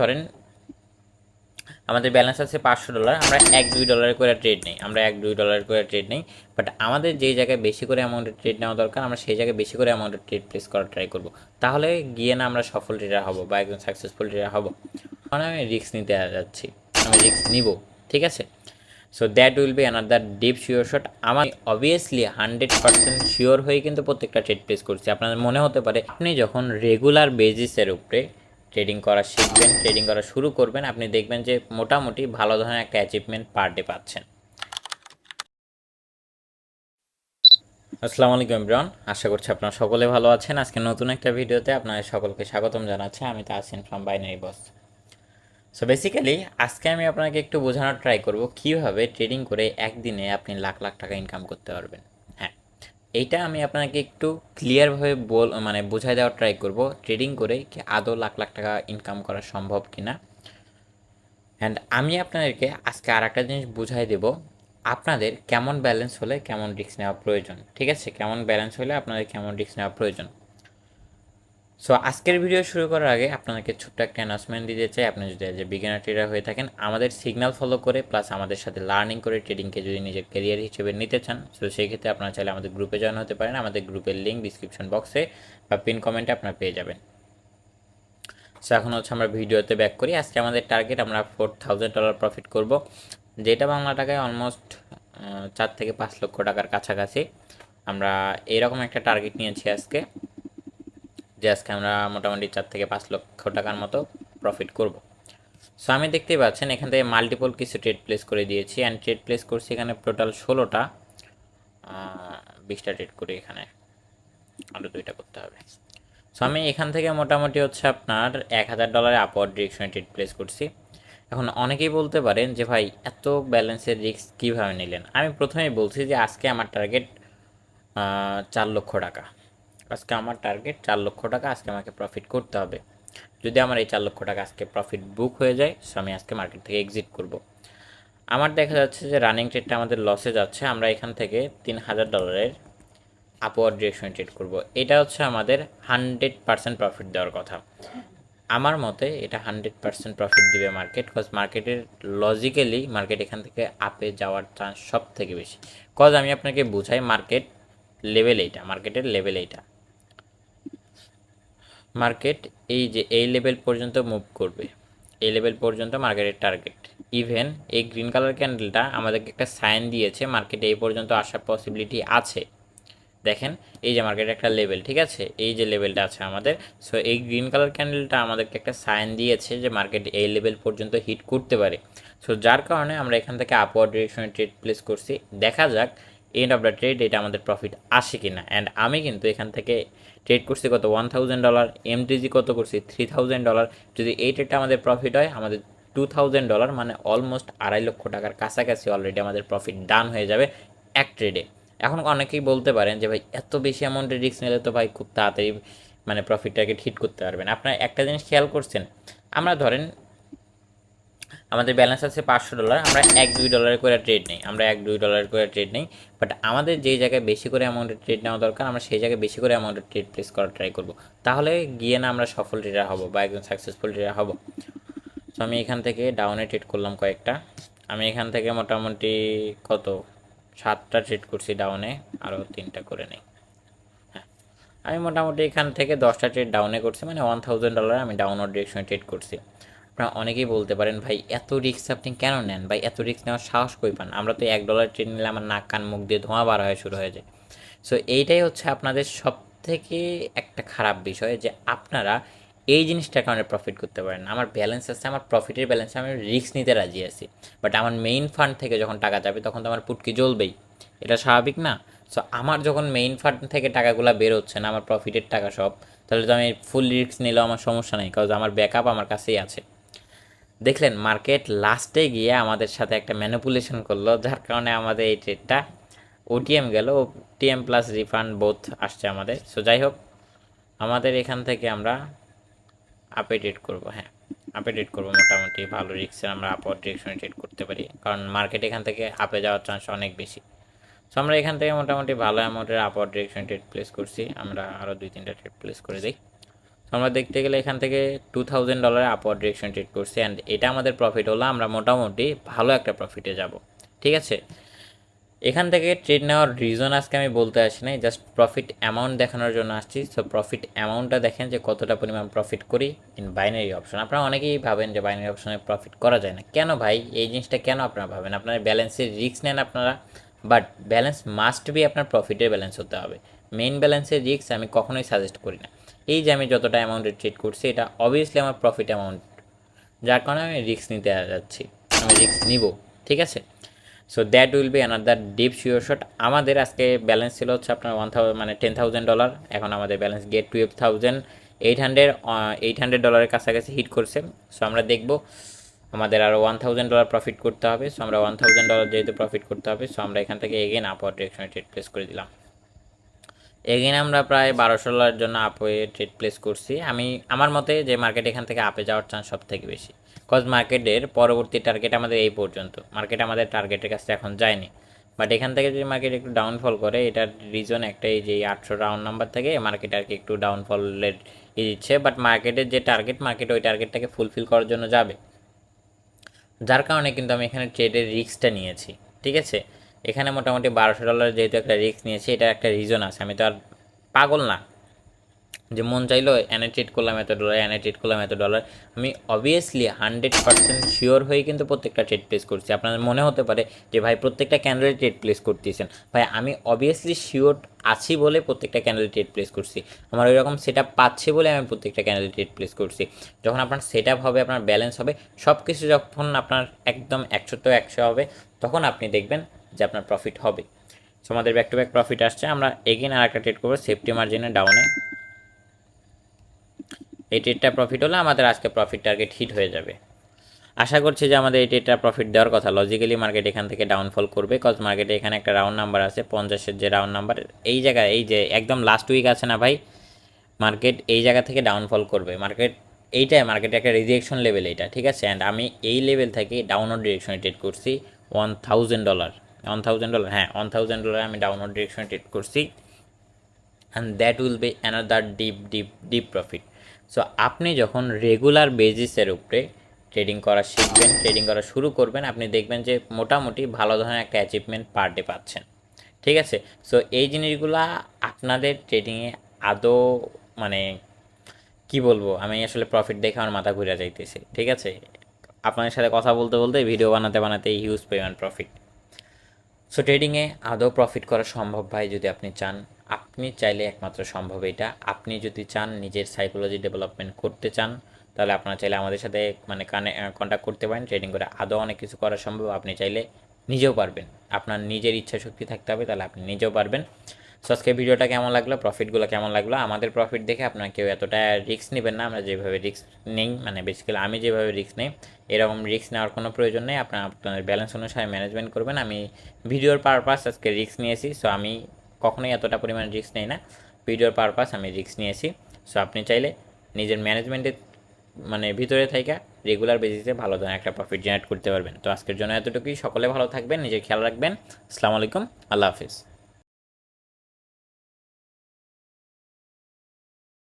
ধরেন আমাদের ব্যালেন্স আছে $500, আমরা $1-2 করে ট্রেড নেই, বাট আমাদের যেই জায়গায় বেশি করে অ্যামাউন্টের ট্রেড নেওয়া দরকার আমরা সেই জায়গায় বেশি করে অ্যামাউন্টের ট্রেড প্লেস করার ট্রাই করব। তাহলে গিয়ে না আমরা সফল ট্রেডার হব বা একজন সাকসেসফুল ট্রেডার হব। মানে আমি রিস্ক নিতে যাচ্ছি, আমি রিস্ক নিব, ঠিক আছে। So that will be another deep sure shot. আমার অবভিয়াসলি 100% শিওর হয়ে কিন্তু প্রত্যেকটা ট্রেড প্লেস করছি। আপনাদের মনে হতে পারে আপনি যখন রেগুলার বেসিসের উপরে ট্রেডিং করা শিখবেন, ট্রেডিং করা শুরু করবেন, আপনি দেখবেন যে মোটামুটি ভালো ধরনের একটা অ্যাচিভমেন্ট পার ডে পাচ্ছেন। আসসালামু আলাইকুম এভরিওয়ান, আশা করছি আপনারা সকলে ভালো আছেন। আজকে নতুন একটা ভিডিওতে আপনাদের সকলকে স্বাগতম জানাচ্ছি। আমি Tahsin from binary boss. So basically আজকে আমি আপনাকে একটু বোঝানোর ট্রাই করব কীভাবে ট্রেডিং করে একদিনে আপনি লাখ লাখ টাকা ইনকাম করতে পারবেন। হ্যাঁ, এইটা আমি আপনাকে একটু ক্লিয়ারভাবে মানে বোঝাই দেওয়ার ট্রাই করব ট্রেডিং করে কি আদৌ লাখ লাখ টাকা ইনকাম করা সম্ভব কিনা। অ্যান্ড আমি আপনাদেরকে আজকে আর একটা জিনিস বুঝাই দেব, আপনাদের কেমন ব্যালেন্স হলে কেমন রিস্ক নেওয়া প্রয়োজন। ঠিক আছে, কেমন ব্যালেন্স হলে আপনাদের কেমন রিস্ক নেওয়া প্রয়োজন। সো আজকের ভিডিও শুরু করার আগে আপনাদেরকে ছোট্ট একটা অ্যানাউন্সমেন্ট দিতে চাই। আপনি যদি যে বিগিনার ট্রেডার হয়ে থাকেন, আমাদের সিগন্যাল ফলো করে প্লাস আমাদের সাথে লার্নিং করে ট্রেডিংকে যদি নিজের ক্যারিয়ার হিসেবে নিতে চান, সো সেই ক্ষেত্রে আপনারা চাইলে আমাদের গ্রুপে জয়েন হতে পারেন। আমাদের গ্রুপের লিঙ্ক ডিসক্রিপশন বক্সে বা পিন কমেন্টে আপনারা পেয়ে যাবেন। সো এখন হচ্ছে আমরা ভিডিওতে ব্যাক করি। আজকে আমাদের টার্গেট আমরা $4000 প্রফিট করব, যেটা বাংলা টাকায় অলমোস্ট 4 থেকে 5 লক্ষ টাকার কাছাকাছি। আমরা এরকম একটা টার্গেট নিয়েছি আজকে, যে আজকে আমরা মোটামুটি 4 থেকে 5 লক্ষ টাকার মতো প্রফিট করব। সো আমি দেখতেই পাচ্ছেন এখান থেকে মাল্টিপল কিছু ট্রেড প্লেস করে দিয়েছি, অ্যান্ড ট্রেড প্লেস করছি এখানে টোটাল 16টা, 20টা ট্রেড করি, এখানে আরও 2টা করতে হবে। সো আমি এখান থেকে মোটামুটি হচ্ছে আপনার $1000 আপওয়ার্ড ডিরেকশনে ট্রেড প্লেস করছি। এখন অনেকেই বলতে পারেন যে ভাই এত ব্যালেন্সের রিস্ক কীভাবে নিলেন। আমি প্রথমেই বলছি যে আজকে আমার টার্গেট 4 লক্ষ টাকা। আজকে আমার টার্গেট 4 লক্ষ টাকা আজকে আমাকে প্রফিট করতে হবে। যদি আমার এই 4 লক্ষ টাকা আজকে প্রফিট বুক হয়ে যায়, সো আমি আজকে মার্কেট থেকে এক্সিট করব। আমার দেখা যাচ্ছে যে রানিং ট্রেডটা আমাদের লসে যাচ্ছে, আমরা এখান থেকে $3000 আপওয়ার্ড ডিরেকশনে ট্রেড করব। এটা হচ্ছে আমাদের 100% প্রফিট দেওয়ার কথা। আমার মতে এটা 100% প্রফিট দিবে মার্কেট, কজ মার্কেটের লজিক্যালি মার্কেট এখান থেকে আপে যাওয়ার চান্স সব থেকে বেশি। কজ আমি আপনাকে বুঝাই, মার্কেটের লেভেল এইটা, মার্কেট এই যে এই লেভেল পর্যন্ত মুভ করবে, এই লেভেল পর্যন্ত মার্কেটের টার্গেট। ইভেন এই গ্রিন কালার ক্যান্ডেলটা আমাদেরকে একটা সাইন দিয়েছে মার্কেট এই পর্যন্ত আসার পসিবিলিটি আছে। দেখেন এই যে মার্কেটের একটা লেভেল, ঠিক আছে, এই যে লেভেলটা আছে আমাদের। সো এই গ্রিন কালার ক্যান্ডেলটা আমাদেরকে একটা সাইন দিয়েছে যে মার্কেট এই লেভেল পর্যন্ত হিট করতে পারে। সো যার কারণে আমরা এখান থেকে আপওয়ার্ড ডিরেকশনে ট্রেড প্লেস করছি। দেখা যাক এন্ড অফ দ্য ট্রেড এটা আমাদের প্রফিট আসে কিনা। অ্যান্ড আমি কিন্তু এখান থেকে ট্রেড করছি কত, $1000, এমটিজি কত করছি $3000। যদি এই ট্রেডটা আমাদের প্রফিট হয়, আমাদের $2000 মানে অলমোস্ট $2.5 লক্ষ কাছাকাছি অলরেডি আমাদের প্রফিট ডান হয়ে যাবে এক ট্রেডে। এখন অনেকেই বলতে পারেন যে ভাই এত বেশি অ্যামাউন্টের রিস্ক নিলে তো ভাই খুব তাড়াতাড়ি মানে প্রফিট টার্গেট হিট করতে পারবেন। আপনার একটা জিনিস খেয়াল করছেন, আমরা ধরেন আমাদের ব্যালেন্স আছে $500, আমরা $1-2 করে ট্রেড নেই, বাট আমাদের যেই জায়গায় বেশি করে অ্যামাউন্টের ট্রেড নেওয়া দরকার আমরা সেই জায়গায় বেশি করে অ্যামাউন্টের ট্রেড প্লেস করার ট্রাই করব। তাহলে গিয়ে না আমরা সফল ট্রেডার হব বা একজন সাকসেসফুল ট্রেডার হব। সো আমি এখান থেকে ডাউনে ট্রেড করলাম কয়েকটা। আমি এখান থেকে মোটামুটি কত 7টা ট্রেড করছি ডাউনে, আরও 3টা করে নেই। হ্যাঁ, আমি মোটামুটি এখান থেকে 10টা ট্রেড ডাউনে করছি, মানে $1000 আমি ডাউনওয়ার্ড ডিরেকশনে ট্রেড করছি। আপনারা অনেকেই বলতে পারেন ভাই এত রিস্ক আপনি কেন নেন, ভাই এত রিস্ক নেওয়ার সাহস কই পান। আমরা তো $1 ট্রেড নিলে আমার নাক কান মুখ দিয়ে ধোঁয়া বার হয়ে শুরু হয়ে যায়। সো এইটাই হচ্ছে আপনাদের সব থেকে একটা খারাপ বিষয়, যে আপনারা এই জিনিসটার কারণে প্রফিট করতে পারেন। আমার ব্যালেন্স আছে, আমার প্রফিটের ব্যালেন্সে আমি রিস্ক নিতে রাজি আছি, বাট আমার মেইন ফান্ড থেকে যখন টাকা যাবে তখন তো আমার পুটকি জ্বলবেই, এটা স্বাভাবিক না। সো আমার যখন মেইন ফান্ড থেকে টাকাগুলো বের হচ্ছে না, আমার প্রফিটের টাকা সব, তাহলে তো আমি ফুল রিস্ক নিলেও আমার সমস্যা নেই, কারণ আমার ব্যাকআপ আমার কাছেই আছে। দেখলেন মার্কেট লাস্টে গিয়ে আমাদের সাথে একটা ম্যানিপুলেশন করলো, যার কারণে আমাদের এই ট্রেডটা ওটিএম গেল, ওটিএম প্লাস রিফান্ড বোথ আসছে আমাদের। সো যাই হোক, আমাদের এখান থেকে আমরা আপে ট্রেড করবো। হ্যাঁ, আপে ট্রেড করবো, মোটামুটি ভালো রিস্কের আমরা আপওয়ার্ড ডিরেকশনে ট্রেড করতে পারি, কারণ মার্কেট এখান থেকে আপে যাওয়ার চান্স অনেক বেশি। সো আমরা এখান থেকে মোটামুটি ভালো অ্যামাউন্টের আপওয়ার্ড ডিরেকশনে ট্রেড প্লেস করছি, আমরা আরও 2-3টা ট্রেড প্লেস করে দিই। আমরা দেখতে গেলে এখান থেকে $2000 আপওয়ার্ড ডিরেকশন ট্রেড করছি, অ্যান্ড এটা আমাদের প্রফিট হলো, আমরা মোটামুটি ভালো একটা প্রফিটে যাব। ঠিক আছে, এখান থেকে ট্রেড নেওয়ার রিজন আজকে আমি বলতে আসি নাই, জাস্ট প্রফিট অ্যামাউন্ট দেখানোর জন্য আসছি। সো প্রফিট অ্যামাউন্টটা দেখেন যে কতটা পরিমাণ প্রফিট করি ইন বাইনারি অপশন। আপনারা অনেকেই ভাবেন যে বাইনারি অপশনে প্রফিট করা যায় না, কেন ভাই এই জিনিসটা কেন আপনারা ভাবেন? আপনারা ব্যালেন্সের রিস্ক নেন আপনারা, বাট ব্যালেন্স মাস্ট বি আপনার প্রফিটের ব্যালেন্স হতে হবে। মেইন ব্যালেন্সের রিস্ক আমি কখনোই সাজেস্ট করি না। এই যে আমি যতটা অ্যামাউন্টে ট্রেড করছি এটা অবভিয়াসলি আমার প্রফিট অ্যামাউন্ট, যার কারণে আমি রিস্ক নিতে যাচ্ছি, আমি রিস্ক নিব। ঠিক আছে, so that will be another deep sure shot. আমাদের আজকে ব্যালেন্স ছিল হচ্ছে আপনার মানে $10,000, এখন আমাদের ব্যালেন্স গেট $12,800 কাছাকাছি হিট করছে। সো আমরা দেখব আমাদের আরও $1,000 প্রফিট করতে হবে। সো আমরা $1,000 যেহেতু প্রফিট করতে হবে, সো আমরা এখান থেকে এগেন আপওয়ার্ড ডিরেকশনে ট্রেড প্লেস করে দিলাম। এগেন আমরা প্রায় $1200 জন্য আপে ট্রেড প্লেস করছি। আমার মতে যে মার্কেট এখান থেকে আপে যাওয়ার চান্স সব থেকে বেশি, কজ মার্কেটের পরবর্তী টার্গেট আমাদের এই পর্যন্ত, মার্কেট আমাদের টার্গেটের কাছে এখন যায়নি। বাট এখান থেকে যদি মার্কেট একটু ডাউনফল করে, এটার রিজন একটাই যে 800 রাউন্ড নাম্বার থেকে মার্কেট আর কি একটু ডাউনফলের দিচ্ছে। বাট মার্কেটের যে টার্গেট, মার্কেট ওই টার্গেটটাকে ফুলফিল করার জন্য যাবে, যার কারণে কিন্তু আমি এখানে ট্রেডের রিস্কটা নিয়েছি। ঠিক আছে, এখানে মোটামুটি $1200 যেহেতু একটা রিস্ক নিয়েছি, এটা একটা রিজন আছে। আমি তো আর পাগল না যে মন চাইলো এনে ট্রেড করলাম $এত, এনে ট্রেড করলাম $এত। আমি অবভিয়াসলি 100% শিওর হয়ে কিন্তু প্রত্যেকটা ট্রেড প্লেস করছি। আপনাদের মনে হতে পারে যে ভাই প্রত্যেকটা ক্যান্ডেলে ট্রেড প্লেস করতেছেন, ভাই আমি অবভিয়াসলি শিওর আছি বলে প্রত্যেকটা ক্যান্ডেলে ট্রেড প্লেস করছি। আমার ওই রকম সেট আপ পাচ্ছে বলে আমি প্রত্যেকটা ক্যান্ডেলে ট্রেড প্লেস করছি। যখন আপনার সেট আপ হবে, আপনার ব্যালেন্স হবে, সব কিছু যখন আপনার একদম 100 হবে, তখন আপনি দেখবেন যে আপনার প্রফিট হবে। সো আমাদের ব্যাক টু ব্যাক প্রফিট আসছে। আমরা এগেন আর একটা ট্রেড করবো সেফটি মার্জিনে ডাউনে। এই ট্রেডটা প্রফিট হলে আমাদের আজকে প্রফিট টার্গেট হিট হয়ে যাবে। আশা করছি যে আমাদের এই ট্রেডটা প্রফিট দেওয়ার কথা। লজিক্যালি মার্কেট এখান থেকে ডাউনফল করবে, কজ মার্কেটে এখানে একটা রাউন্ড নাম্বার আছে 50-এর, যে রাউন্ড নাম্বার এই জায়গায়, এই যে একদম লাস্ট উইক আছে না ভাই, মার্কেট এই জায়গা থেকে ডাউনফল করবে। মার্কেট এইটাই মার্কেটে একটা রিজেকশন লেভেল এইটা। ঠিক আছে, অ্যান্ড আমি এই লেভেল থেকে ডাউনওয়ার্ড ডিরেকশনে ট্রেড করছি $1,000, $1,000, হ্যাঁ $1,000 আমি ডাউনওয়ার্ড ডিরেকশনে ট্রেড করছি, and that will be another deep profit. So আপনি যখন রেগুলার বেসিসের উপরে ট্রেডিং করা শিখবেন, ট্রেডিং করা শুরু করবেন, আপনি দেখবেন যে মোটামুটি ভালো ধরনের একটা অ্যাচিভমেন্ট পার ডে পাচ্ছেন। ঠিক আছে, সো এই জিনিসগুলা আপনাদের ট্রেডিংয়ে আদৌ মানে কি বলবো, আমি আসলে প্রফিট দেখে আমার মাথা ঘুরে যাইতেছে। ঠিক আছে, আপনাদের সাথে কথা বলতে বলতে ভিডিও বানাতে বানাতে হিউজ পরিমাণ প্রফিট। সো ট্রেডিংয়ে আদৌ প্রফিট করা সম্ভব ভাই, যদি আপনি চান। আপনি চাইলে একমাত্র সম্ভব এটা। আপনি যদি চান নিজের সাইকোলজি ডেভেলপমেন্ট করতে চান, তাহলে আপনারা চাইলে আমাদের সাথে মানে কন্ট্যাক্ট করতে পারেন। ট্রেডিং করে আদৌ অনেক কিছু করা সম্ভব, আপনি চাইলে নিজেও পারবেন। আপনার নিজের ইচ্ছা শক্তি থাকতে হবে, তাহলে আপনি নিজেও পারবেন। সো আজকে ভিডিওটা কেমন লাগলো, প্রফিটগুলো কেমন লাগলো? আমাদের প্রফিট দেখে আপনারা কেউ এতটা রিস্ক নেবেন না। আমরা যেভাবে রিস্ক নেই, মানে বেসিক্যালি আমি যেভাবে রিস্ক নেই, এরকম রিস্ক নেওয়ার কোনো প্রয়োজন নেই। আপনাদের ব্যালেন্স অনুসারে ম্যানেজমেন্ট করবেন। আমি ভিডিওর পারপাস আজকে রিস্ক নিয়েছি, সো আমি কখনোই এতটা পরিমাণ রিস্ক নেই না। ভিডিওর পারপাস আমি রিস্ক নিয়েছি। সো আপনি চাইলে নিজের ম্যানেজমেন্টের মানে ভিতরে থাকা রেগুলার বেসিসে ভালো ধরনের একটা প্রফিট জেনারেট করতে পারবেন। তো আজকের জন্য এতটুকুই। সকলে ভালো থাকবেন, নিজের খেয়াল রাখবেন। আসসালামু আলাইকুম, আল্লাহ হাফিজ।